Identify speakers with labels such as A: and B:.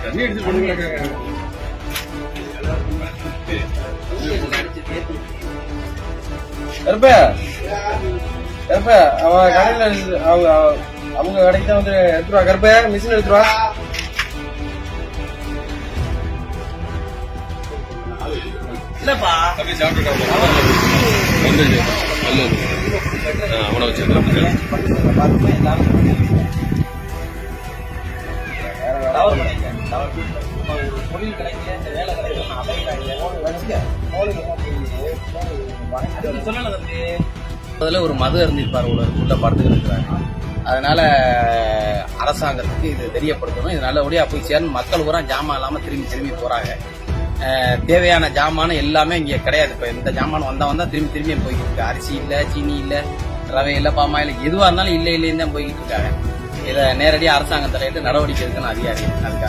A: தண்ணி அடிச்சு பண்ணுங்க. அவன் கடையில அவங்க கடைக்கு தான் வந்து எடுத்துருவா. கருப்ப மிஷின் எடுத்துருவா. இல்லப்பா அவனை வச்சு
B: முதல்ல ஒரு மது இருந்திருப்பார் உள்ள படத்துக்கு இருக்கிறாரு. அதனால அரசாங்கத்துக்கு இது தெரியப்படுத்தணும். இது நல்லபடியா போய் சேரணும். மக்கள் பூரா ஜாமான் இல்லாம திரும்பி போறாங்க. தேவையான ஜாமான் எல்லாமே இங்க கிடையாது. இப்ப இந்த ஜாமான் வந்தா திரும்பி போய்கிட்டு இருக்கு. அரிசி இல்ல, சீனி இல்ல, ரவை இல்ல, பாமாயில் எதுவா இருந்தாலும் இல்லைன்னு தான் போய்கிட்டு இருக்காங்க. இதை நேரடியாக அரசாங்கம் தலையிட்டு நடவடிக்கை எடுக்கணும் அதிகாரி. அதுக்காக